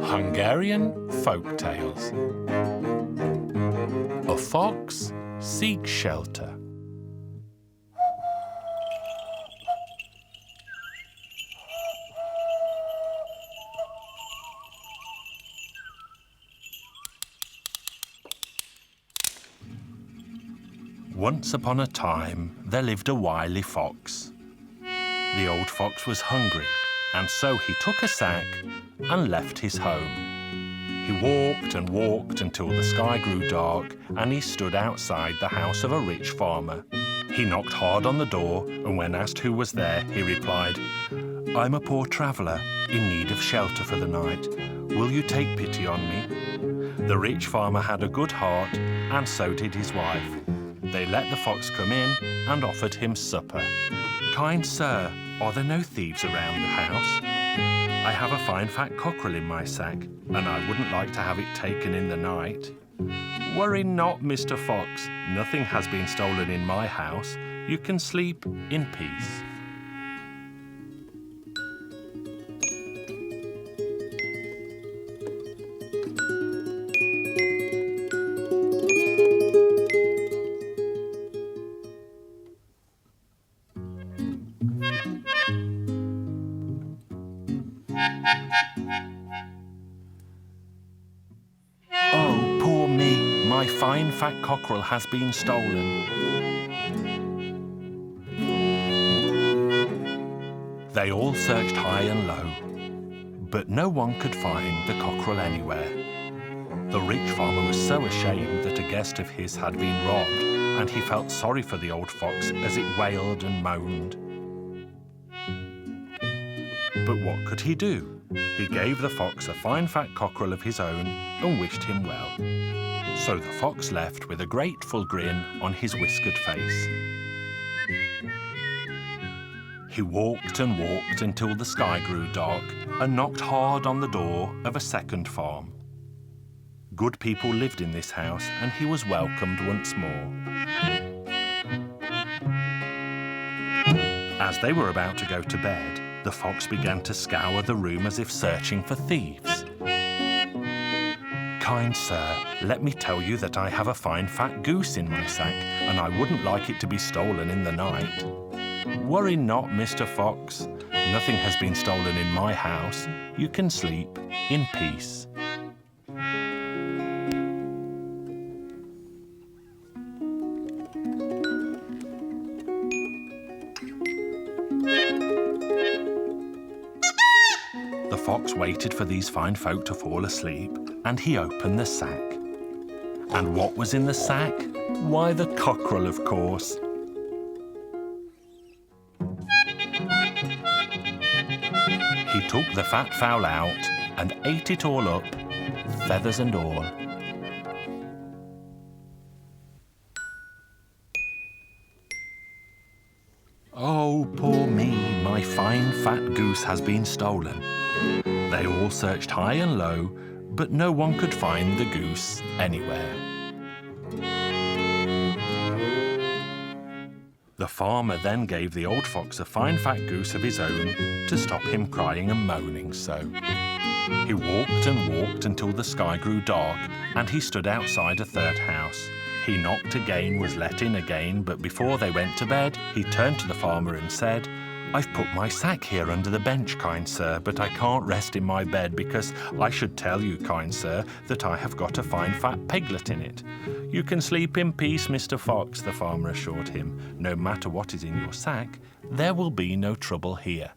Hungarian Folk Tales. A fox seeks shelter. Once upon a time, there lived a wily fox. The old fox was hungry, and so he took a sack and left his home. He walked and walked until the sky grew dark, and he stood outside the house of a rich farmer. He knocked hard on the door, and when asked who was there, he replied, "I'm a poor traveller in need of shelter for the night. Will you take pity on me?" The rich farmer had a good heart, and so did his wife. They let the fox come in and offered him supper. "Kind sir, are there no thieves around the house? I have a fine fat cockerel in my sack, and I wouldn't like to have it taken in the night." "Worry not, Mr. Fox. Nothing has been stolen in my house. You can sleep in peace." "Oh, poor me, my fine fat cockerel has been stolen." They all searched high and low, but no one could find the cockerel anywhere. The rich farmer was so ashamed that a guest of his had been robbed, and he felt sorry for the old fox as it wailed and moaned. But what could he do? He gave the fox a fine fat cockerel of his own and wished him well. So the fox left with a grateful grin on his whiskered face. He walked and walked until the sky grew dark and knocked hard on the door of a second farm. Good people lived in this house, and he was welcomed once more. As they were about to go to bed, the fox began to scour the room as if searching for thieves. "Kind sir, let me tell you that I have a fine fat goose in my sack, and I wouldn't like it to be stolen in the night." "Worry not, Mr. Fox. Nothing has been stolen in my house. You can sleep in peace." The fox waited for these fine folk to fall asleep, and he opened the sack. And what was in the sack? Why, the cockerel, of course. He took the fat fowl out and ate it all up, feathers and all. "Oh, poor me, my fine fat goose has been stolen." They all searched high and low, but no one could find the goose anywhere. The farmer then gave the old fox a fine fat goose of his own to stop him crying and moaning so. He walked and walked until the sky grew dark, and he stood outside a third house. He knocked again, was let in again, but before they went to bed, he turned to the farmer and said, "I've put my sack here under the bench, kind sir, but I can't rest in my bed because I should tell you, kind sir, that I have got a fine fat piglet in it." "You can sleep in peace, Mr. Fox," the farmer assured him. "No matter what is in your sack, there will be no trouble here."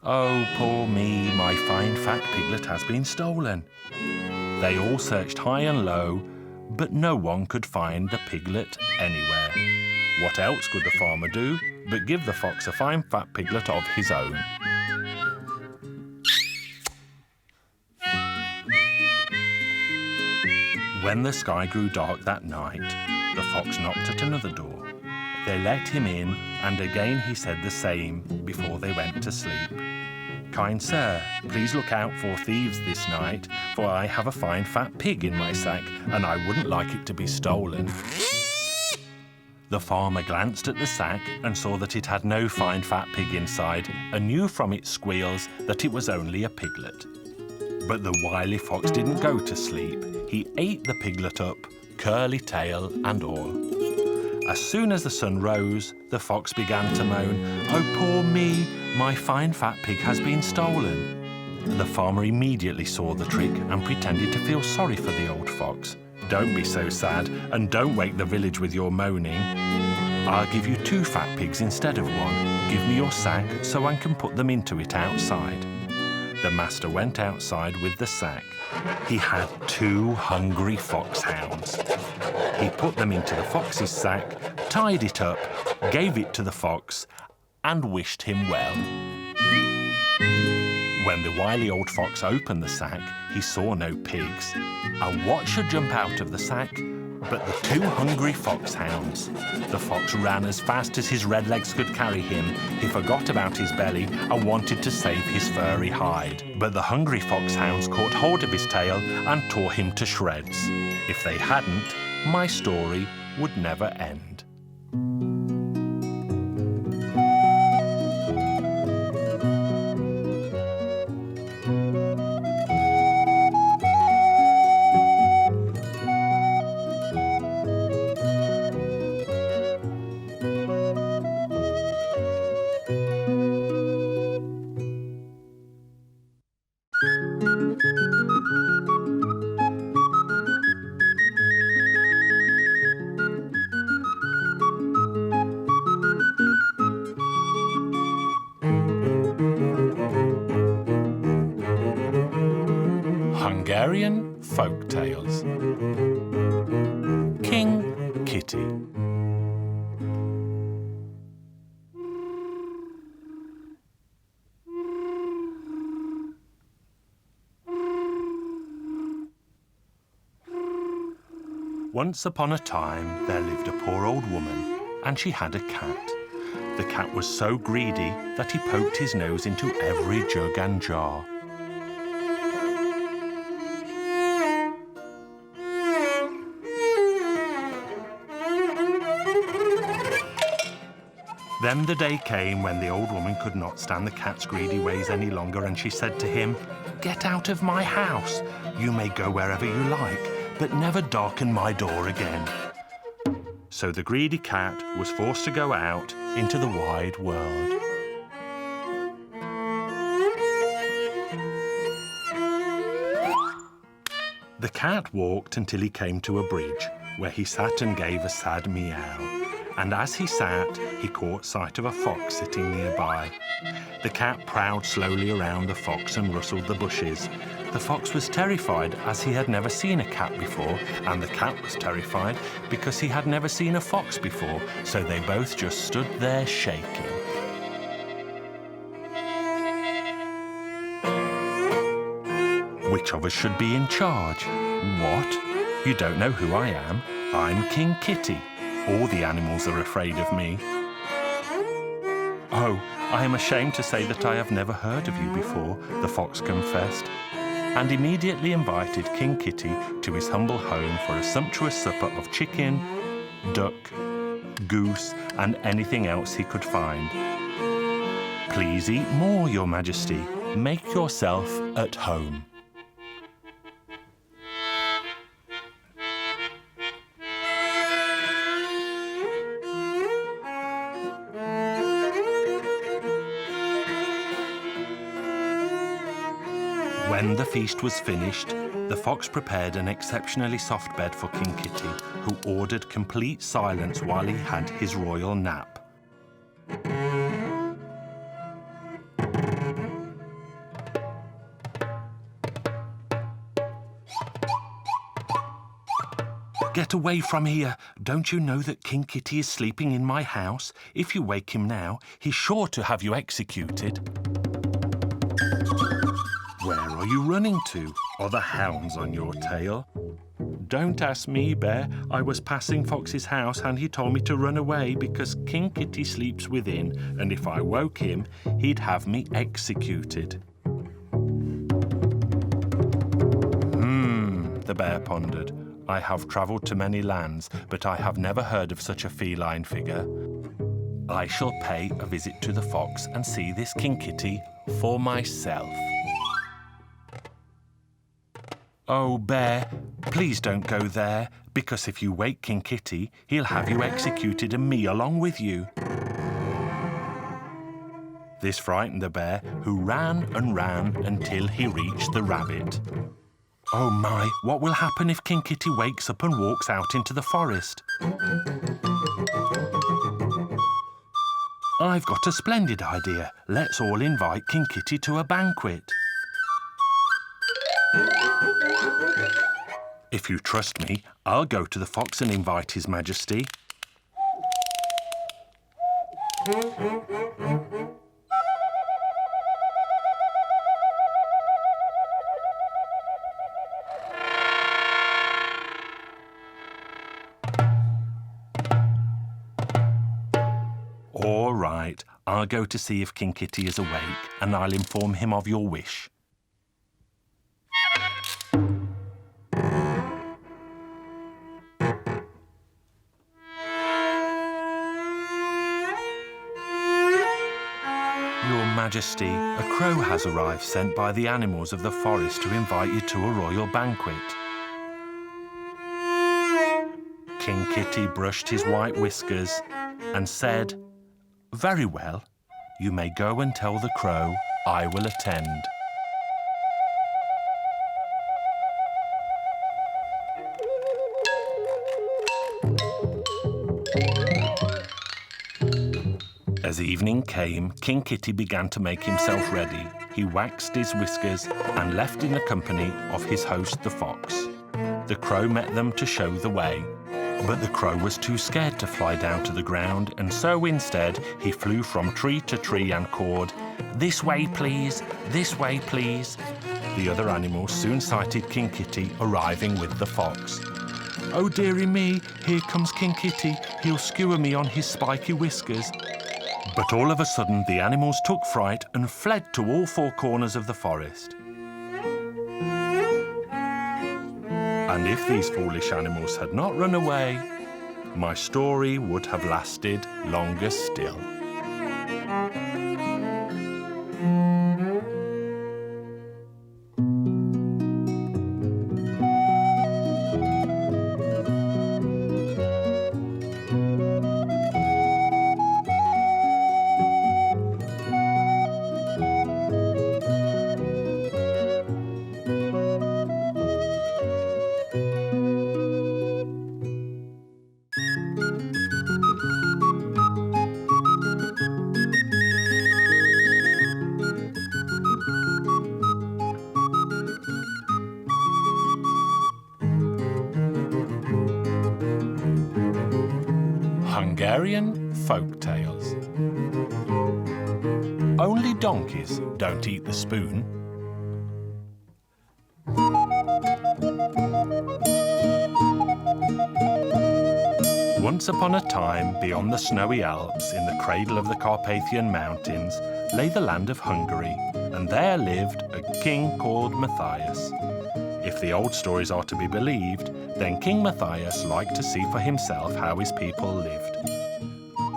"Oh, poor me, my fine fat piglet has been stolen." They all searched high and low, but no one could find the piglet anywhere. What else could the farmer do but give the fox a fine fat piglet of his own. When the sky grew dark that night, the fox knocked at another door. They let him in, and again he said the same before they went to sleep. "Kind sir, please look out for thieves this night, for I have a fine fat pig in my sack, and I wouldn't like it to be stolen." The farmer glanced at the sack and saw that it had no fine fat pig inside, and knew from its squeals that it was only a piglet. But the wily fox didn't go to sleep. He ate the piglet up, curly tail and all. As soon as the sun rose, the fox began to moan, "Oh, poor me, my fine fat pig has been stolen." The farmer immediately saw the trick and pretended to feel sorry for the old fox. "Don't be so sad, and don't wake the village with your moaning. I'll give you 2 fat pigs instead of 1. Give me your sack so I can put them into it outside." The master went outside with the sack. He had 2 hungry foxhounds. He put them into the fox's sack, tied it up, gave it to the fox, and wished him well. When the wily old fox opened the sack, he saw no pigs. And what should jump out of the sack but the 2 hungry foxhounds? The fox ran as fast as his red legs could carry him. He forgot about his belly and wanted to save his furry hide. But the hungry foxhounds caught hold of his tail and tore him to shreds. If they hadn't, my story would never end. Hungarian Folk Tales. King Kitty. Once upon a time, there lived a poor old woman, and she had a cat. The cat was so greedy that he poked his nose into every jug and jar. Then the day came when the old woman could not stand the cat's greedy ways any longer, and she said to him, "Get out of my house. You may go wherever you like, but never darken my door again." So the greedy cat was forced to go out into the wide world. The cat walked until he came to a bridge, where he sat and gave a sad meow. And as he sat, he caught sight of a fox sitting nearby. The cat prowled slowly around the fox and rustled the bushes. The fox was terrified, as he had never seen a cat before, and the cat was terrified because he had never seen a fox before, so they both just stood there shaking. Which of us should be in charge? What? You don't know who I am? I'm King Kitty. All the animals are afraid of me. "Oh, I am ashamed to say that I have never heard of you before," the fox confessed, and immediately invited King Kitty to his humble home for a sumptuous supper of chicken, duck, goose, and anything else he could find. "Please eat more, Your Majesty. Make yourself at home." When the feast was finished, the fox prepared an exceptionally soft bed for King Kitty, who ordered complete silence while he had his royal nap. Get away from here. Don't you know that King Kitty is sleeping in my house? If you wake him now, he's sure to have you executed. Where are you running to? Are the hounds on your tail? Don't ask me, Bear. I was passing Fox's house and he told me to run away because King Kitty sleeps within, and if I woke him, he'd have me executed. The bear pondered. I have travelled to many lands, but I have never heard of such a feline figure. I shall pay a visit to the fox and see this King Kitty for myself. Oh, Bear, please don't go there, because if you wake King Kitty, he'll have you executed and me along with you. This frightened the bear, who ran and ran until he reached the rabbit. Oh my, what will happen if King Kitty wakes up and walks out into the forest? I've got a splendid idea. Let's all invite King Kitty to a banquet. If you trust me, I'll go to the fox and invite His Majesty. All right, I'll go to see if King Kitty is awake, and I'll inform him of your wish. Your Majesty, a crow has arrived sent by the animals of the forest to invite you to a royal banquet. King Kitty brushed his white whiskers and said, "Very well, you may go and tell the crow I will attend." As evening came, King Kitty began to make himself ready. He waxed his whiskers and left in the company of his host, the fox. The crow met them to show the way. But the crow was too scared to fly down to the ground, and so instead he flew from tree to tree and called, "This way, please, this way, please." The other animals soon sighted King Kitty arriving with the fox. "Oh, dearie me, here comes King Kitty. He'll skewer me on his spiky whiskers." But all of a sudden the animals took fright and fled to all four corners of the forest. And if these foolish animals had not run away, my story would have lasted longer still. Hungarian Folk Tales. Only donkeys don't eat the spoon. Once upon a time, beyond the snowy Alps, in the cradle of the Carpathian Mountains, lay the land of Hungary, and there lived a king called Matthias. If the old stories are to be believed, then King Matthias liked to see for himself how his people lived.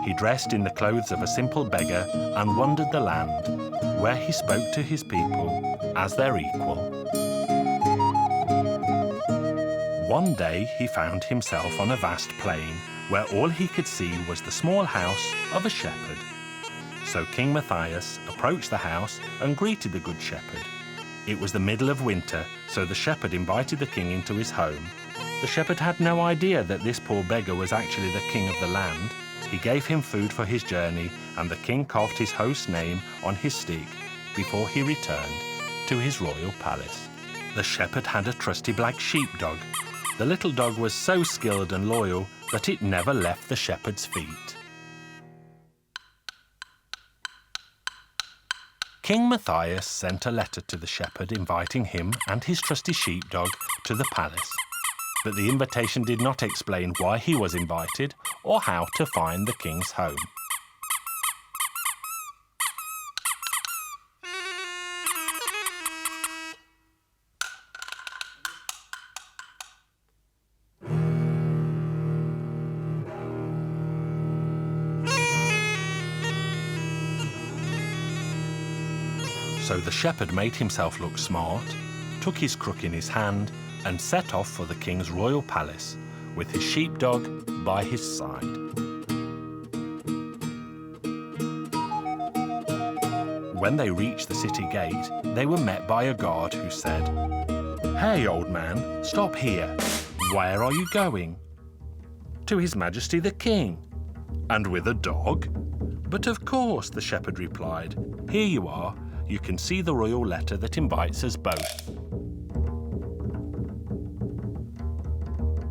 He dressed in the clothes of a simple beggar and wandered the land, where he spoke to his people as their equal. One day he found himself on a vast plain, where all he could see was the small house of a shepherd. So King Matthias approached the house and greeted the good shepherd. It was the middle of winter, so the shepherd invited the king into his home. The shepherd had no idea that this poor beggar was actually the king of the land. He gave him food for his journey, and the king carved his host's name on his stick before he returned to his royal palace. The shepherd had a trusty black sheepdog. The little dog was so skilled and loyal that it never left the shepherd's feet. King Matthias sent a letter to the shepherd inviting him and his trusty sheepdog to the palace. But the invitation did not explain why he was invited or how to find the king's home. So the shepherd made himself look smart, took his crook in his hand, and set off for the king's royal palace, with his sheepdog by his side. When they reached the city gate, they were met by a guard who said, "Hey, old man, stop here. Where are you going?" "To His Majesty the King." "And with a dog?" "But of course," the shepherd replied. "Here you are. You can see the royal letter that invites us both."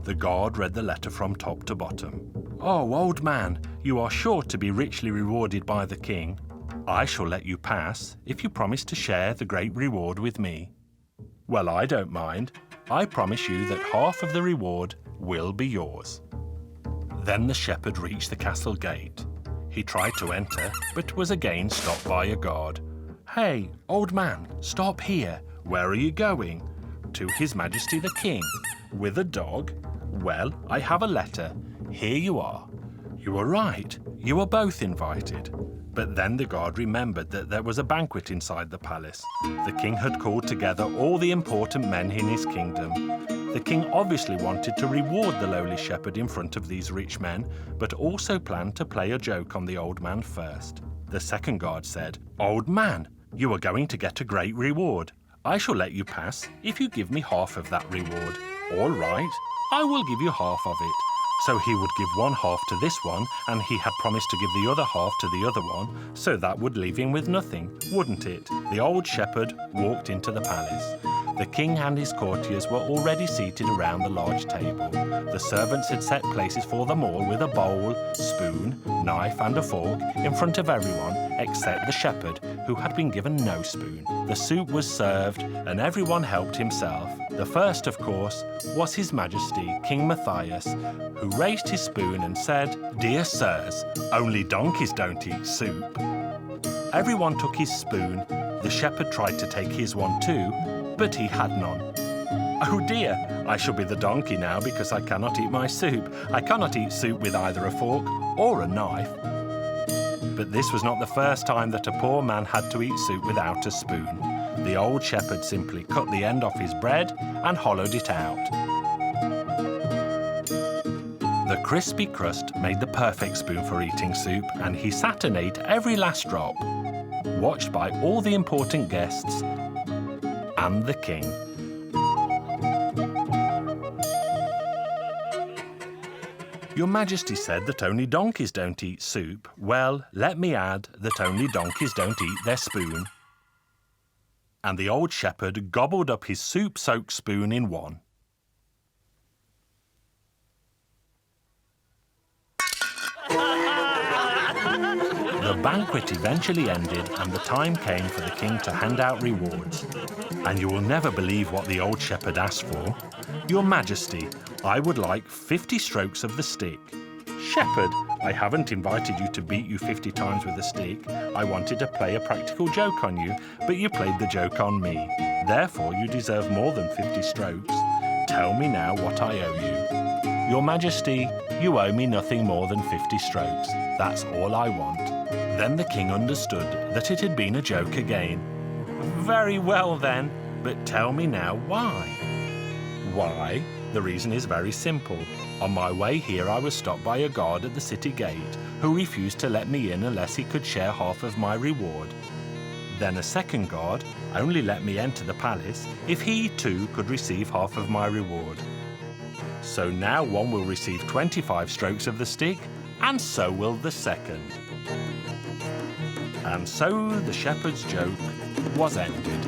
The guard read the letter from top to bottom. "Oh, old man, you are sure to be richly rewarded by the king. I shall let you pass if you promise to share the great reward with me." "Well, I don't mind. I promise you that half of the reward will be yours." Then the shepherd reached the castle gate. He tried to enter, but was again stopped by a guard. "Hey, old man, stop here. Where are you going?" "To His Majesty the King." "With a dog?" "Well, I have a letter. Here you are." "You were right. You are both invited." But then the guard remembered that there was a banquet inside the palace. The king had called together all the important men in his kingdom. The king obviously wanted to reward the lowly shepherd in front of these rich men, but also planned to play a joke on the old man first. The second guard said, "Old man, you are going to get a great reward. I shall let you pass if you give me half of that reward." "All right, I will give you half of it." So he would give one half to this one, and he had promised to give the other half to the other one, so that would leave him with nothing, wouldn't it? The old shepherd walked into the palace. The king and his courtiers were already seated around the large table. The servants had set places for them all with a bowl, spoon, knife and a fork in front of everyone except the shepherd, who had been given no spoon. The soup was served and everyone helped himself. The first, of course, was His Majesty King Matthias, who raised his spoon and said, "Dear sirs, only donkeys don't eat soup." Everyone took his spoon. The shepherd tried to take his one too, but he had none. "Oh dear, I shall be the donkey now because I cannot eat my soup. I cannot eat soup with either a fork or a knife." But this was not the first time that a poor man had to eat soup without a spoon. The old shepherd simply cut the end off his bread and hollowed it out. The crispy crust made the perfect spoon for eating soup, and he sat and ate every last drop, watched by all the important guests and the king. "Your Majesty said that only donkeys don't eat soup. Well, let me add that only donkeys don't eat their spoon." And the old shepherd gobbled up his soup-soaked spoon in one. The banquet eventually ended and the time came for the king to hand out rewards. And you will never believe what the old shepherd asked for. "Your Majesty, I would like 50 strokes of the stick." "Shepherd, I haven't invited you to beat you 50 times with a stick. I wanted to play a practical joke on you, but you played the joke on me. Therefore, you deserve more than 50 strokes. Tell me now what I owe you." "Your Majesty, you owe me nothing more than 50 strokes. That's all I want." Then the king understood that it had been a joke again. "Very well then, but tell me now why." "Why? The reason is very simple. On my way here I was stopped by a guard at the city gate who refused to let me in unless he could share half of my reward. Then a second guard only let me enter the palace if he too could receive half of my reward. So now one will receive 25 strokes of the stick, and so will the second." And so the shepherd's joke was ended.